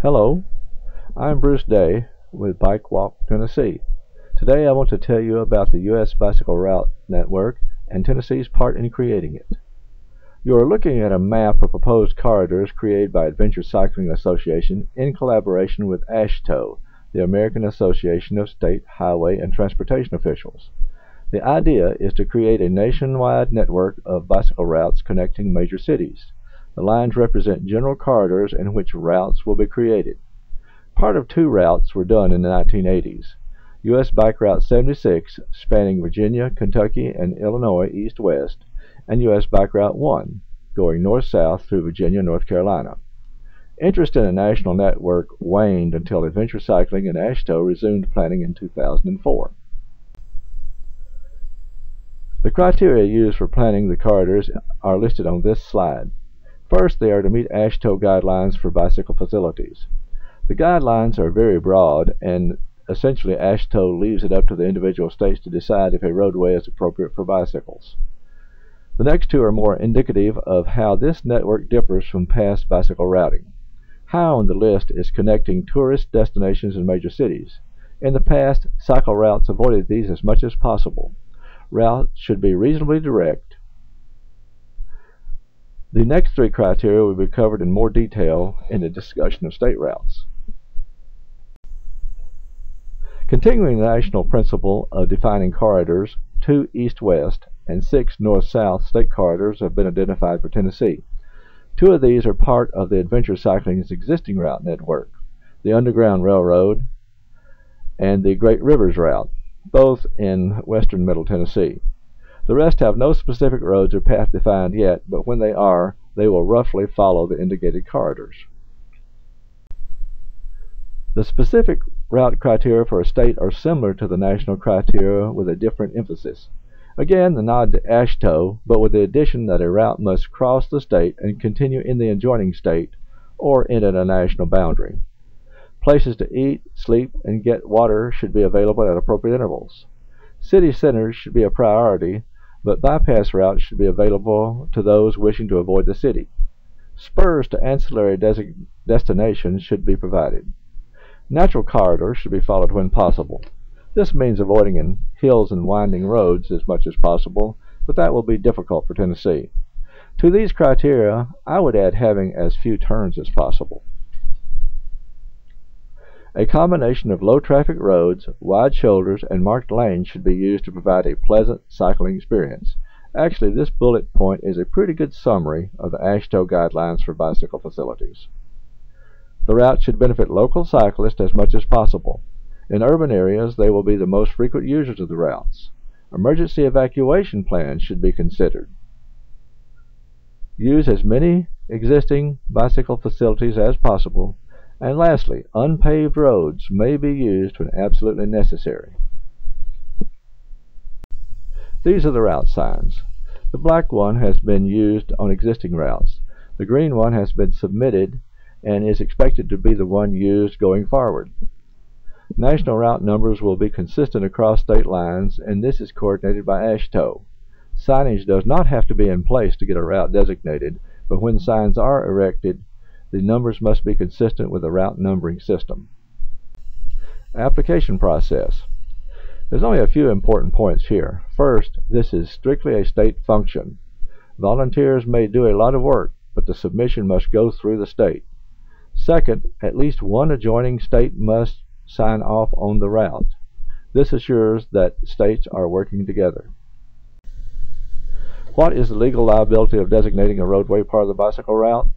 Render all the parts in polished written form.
Hello, I'm Bruce Day with Bike Walk Tennessee. Today I want to tell you about the U.S. Bicycle Route Network and Tennessee's part in creating it. You are looking at a map of proposed corridors created by Adventure Cycling Association in collaboration with AASHTO, the American Association of State Highway and Transportation Officials. The idea is to create a nationwide network of bicycle routes connecting major cities. The lines represent general corridors in which routes will be created. Part of two routes were done in the 1980s. U.S. Bike Route 76, spanning Virginia, Kentucky, and Illinois east-west, and U.S. Bike Route 1, going north-south through Virginia, North Carolina. Interest in a national network waned until Adventure Cycling and AASHTO resumed planning in 2004. The criteria used for planning the corridors are listed on this slide. First, they are to meet AASHTO guidelines for bicycle facilities. The guidelines are very broad, and essentially AASHTO leaves it up to the individual states to decide if a roadway is appropriate for bicycles. The next two are more indicative of how this network differs from past bicycle routing. High on the list is connecting tourist destinations in major cities. In the past, cycle routes avoided these as much as possible. Routes should be reasonably direct. The next three criteria will be covered in more detail in the discussion of state routes. Continuing the national principle of defining corridors, 2 east-west and 6 north-south state corridors have been identified for Tennessee. 2 of these are part of the Adventure Cycling's existing route network, the Underground Railroad and the Great Rivers Route, both in western Middle Tennessee. The rest have no specific roads or path defined yet, but when they are, they will roughly follow the indicated corridors. The specific route criteria for a state are similar to the national criteria with a different emphasis. Again, the nod to AASHTO, but with the addition that a route must cross the state and continue in the adjoining state or end at a national boundary. Places to eat, sleep, and get water should be available at appropriate intervals. City centers should be a priority, but bypass routes should be available to those wishing to avoid the city. Spurs to ancillary destinations should be provided. Natural corridors should be followed when possible. This means avoiding in hills and winding roads as much as possible, but that will be difficult for Tennessee. To these criteria, I would add having as few turns as possible. A combination of low-traffic roads, wide shoulders, and marked lanes should be used to provide a pleasant cycling experience. Actually, this bullet point is a pretty good summary of the AASHTO guidelines for bicycle facilities. The route should benefit local cyclists as much as possible. In urban areas, they will be the most frequent users of the routes. Emergency evacuation plans should be considered. Use as many existing bicycle facilities as possible. And lastly, unpaved roads may be used when absolutely necessary. These are the route signs. The black one has been used on existing routes. The green one has been submitted and is expected to be the one used going forward. National route numbers will be consistent across state lines, and this is coordinated by AASHTO. Signage does not have to be in place to get a route designated, but when signs are erected, the numbers must be consistent with the route numbering system. Application process. There's only a few important points here. First, this is strictly a state function. Volunteers may do a lot of work, but the submission must go through the state. Second, at least one adjoining state must sign off on the route. This assures that states are working together. What is the legal liability of designating a roadway part of the bicycle route?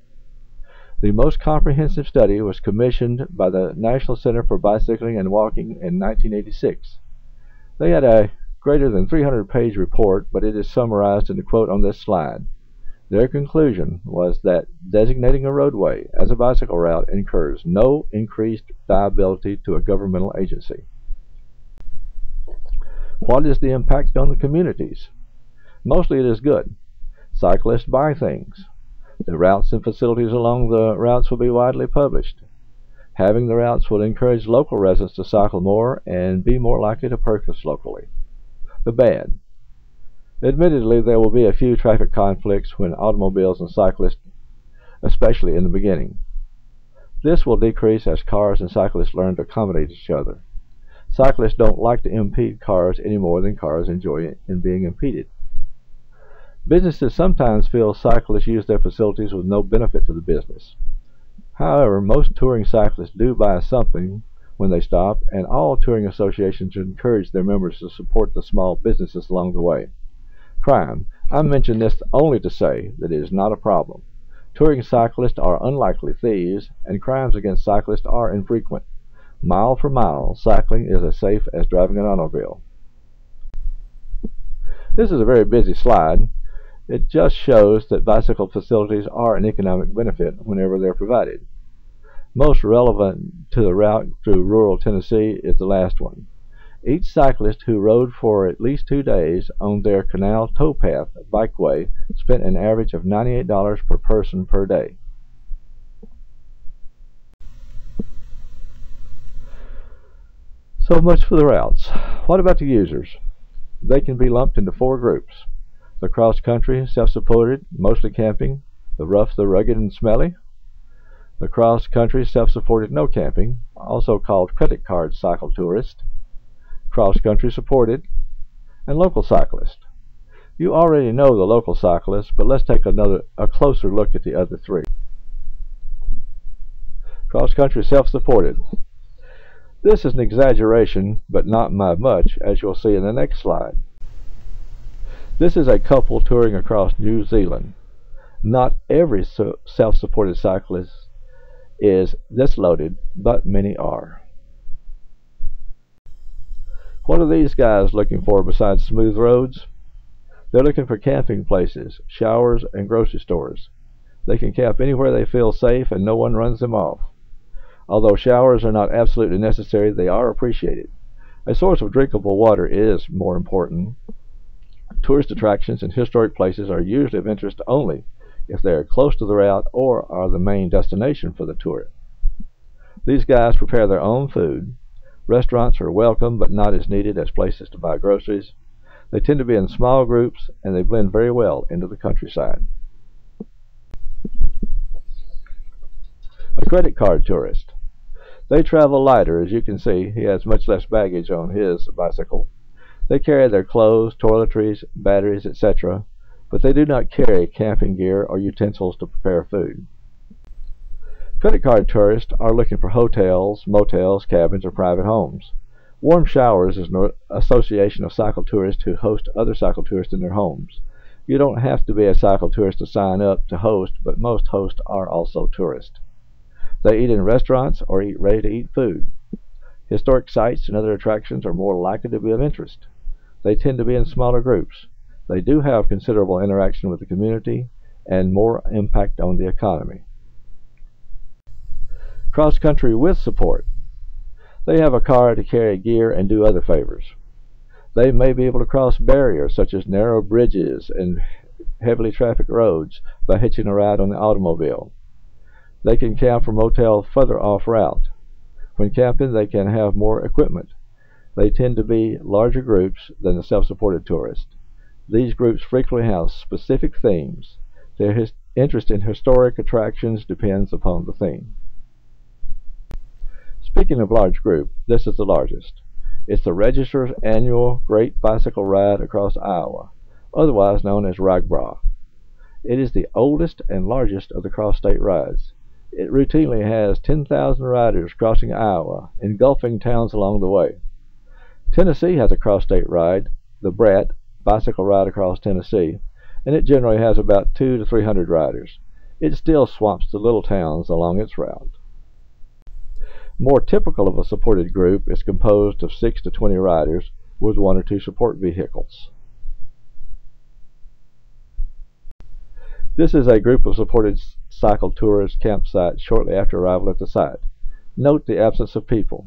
The most comprehensive study was commissioned by the National Center for Bicycling and Walking in 1986. They had a greater than 300-page report, but it is summarized in the quote on this slide. Their conclusion was that designating a roadway as a bicycle route incurs no increased liability to a governmental agency. What is the impact on the communities? Mostly it is good. Cyclists buy things. The routes and facilities along the routes will be widely published. Having the routes will encourage local residents to cycle more and be more likely to purchase locally. The bad. Admittedly, there will be a few traffic conflicts when automobiles and cyclists, especially in the beginning. This will decrease as cars and cyclists learn to accommodate each other. Cyclists don't like to impede cars any more than cars enjoy in being impeded. Businesses sometimes feel cyclists use their facilities with no benefit to the business. However, most touring cyclists do buy something when they stop, and all touring associations encourage their members to support the small businesses along the way. Crime. I mention this only to say that it is not a problem. Touring cyclists are unlikely thieves, and crimes against cyclists are infrequent. Mile for mile, cycling is as safe as driving an automobile. This is a very busy slide. It just shows that bicycle facilities are an economic benefit whenever they're provided. Most relevant to the route through rural Tennessee is the last one. Each cyclist who rode for at least 2 days on their canal towpath bikeway spent an average of $98 per person per day. So much for the routes. What about the users? They can be lumped into 4 groups. The cross-country, self-supported, mostly camping, the rough, the rugged, and smelly. The cross-country, self-supported, no camping, also called credit card cycle tourist. Cross-country supported, and local cyclist. You already know the local cyclist, but let's take a closer look at the other 3. Cross-country self-supported. This is an exaggeration, but not by much, as you'll see in the next slide. This is a couple touring across New Zealand. Not every self-supported cyclist is this loaded, but many are. What are these guys looking for besides smooth roads? They're looking for camping places, showers, and grocery stores. They can camp anywhere they feel safe and no one runs them off. Although showers are not absolutely necessary, they are appreciated. A source of drinkable water is more important. Tourist attractions and historic places are usually of interest only if they are close to the route or are the main destination for the tour. These guys prepare their own food. Restaurants are welcome but not as needed as places to buy groceries. They tend to be in small groups and they blend very well into the countryside. A credit card tourist. They travel lighter, as you can see. He has much less baggage on his bicycle. They carry their clothes, toiletries, batteries, etc., but they do not carry camping gear or utensils to prepare food. Credit card tourists are looking for hotels, motels, cabins, or private homes. Warm Showers is an association of cycle tourists who host other cycle tourists in their homes. You don't have to be a cycle tourist to sign up to host, but most hosts are also tourists. They eat in restaurants or eat ready-to-eat food. Historic sites and other attractions are more likely to be of interest. They tend to be in smaller groups. They do have considerable interaction with the community and more impact on the economy. Cross-country with support. They have a car to carry gear and do other favors. They may be able to cross barriers such as narrow bridges and heavily trafficked roads by hitching a ride on the automobile. They can camp for motel further off route. When camping, they can have more equipment. They tend to be larger groups than the self-supported tourist. These groups frequently have specific themes. Their interest in historic attractions depends upon the theme. Speaking of large group, this is the largest. It's the Register's annual Great Bicycle Ride across Iowa, otherwise known as RAGBRA. It is the oldest and largest of the cross-state rides. It routinely has 10,000 riders crossing Iowa, engulfing towns along the way. Tennessee has a cross-state ride, the BRAT, Bicycle Ride Across Tennessee, and it generally has about 200 to 300 riders. It still swamps the little towns along its route. More typical of a supported group is composed of 6 to 20 riders with 1 or 2 support vehicles. This is a group of supported cycle tourist campsite shortly after arrival at the site. Note the absence of people.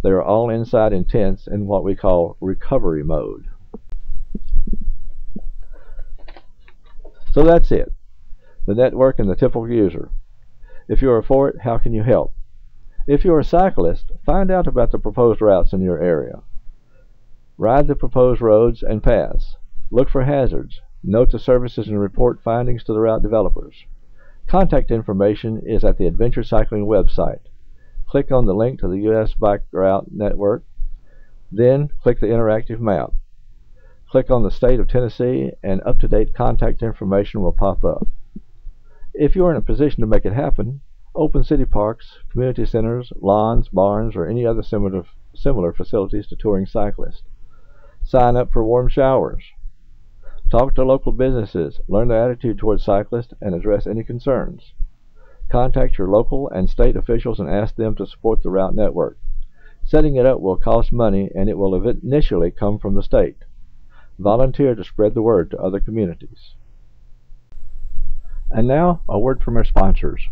They are all inside in tents in what we call recovery mode. So that's it. The network and the typical user. If you are for it, how can you help? If you are a cyclist, find out about the proposed routes in your area. Ride the proposed roads and paths. Look for hazards. Note the services and report findings to the route developers. Contact information is at the Adventure Cycling website. click on the link to the US Bike Route Network, then click the interactive map. Click on the state of Tennessee and up-to-date contact information will pop up. If you are in a position to make it happen, open city parks, community centers, lawns, barns, or any other similar facilities to touring cyclists. Sign up for warm showers. Talk to local businesses, learn their attitude towards cyclists, and address any concerns. Contact your local and state officials and ask them to support the route network. Setting it up will cost money, and it will initially come from the state. Volunteer to spread the word to other communities. And now, a word from our sponsors.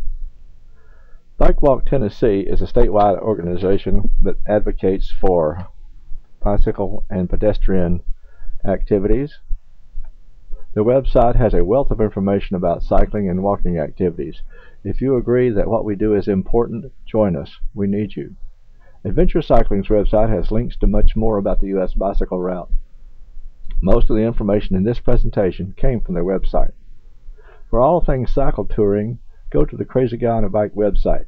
Bike Walk Tennessee is a statewide organization that advocates for bicycle and pedestrian activities. The website has a wealth of information about cycling and walking activities. If you agree that what we do is important, join us. We need you. Adventure Cycling's website has links to much more about the U.S. bicycle route. Most of the information in this presentation came from their website. For all things cycle touring, go to the Crazy Guy on a Bike website.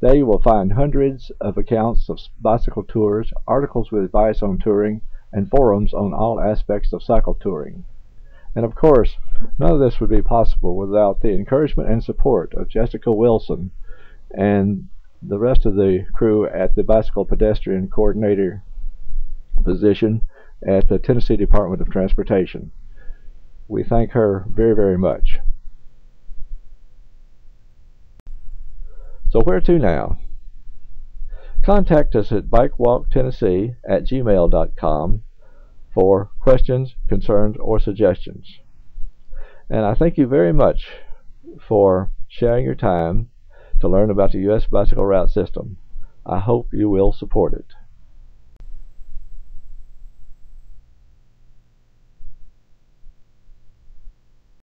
There you will find hundreds of accounts of bicycle tours, articles with advice on touring, and forums on all aspects of cycle touring. And of course, none of this would be possible without the encouragement and support of Jessica Wilson and the rest of the crew at the Bicycle Pedestrian Coordinator position at the Tennessee Department of Transportation. We thank her very, very much. So where to now? Contact us at bikewalktennessee@gmail.com for questions, concerns, or suggestions. And I thank you very much for sharing your time to learn about the U.S. bicycle route system. I hope you will support it.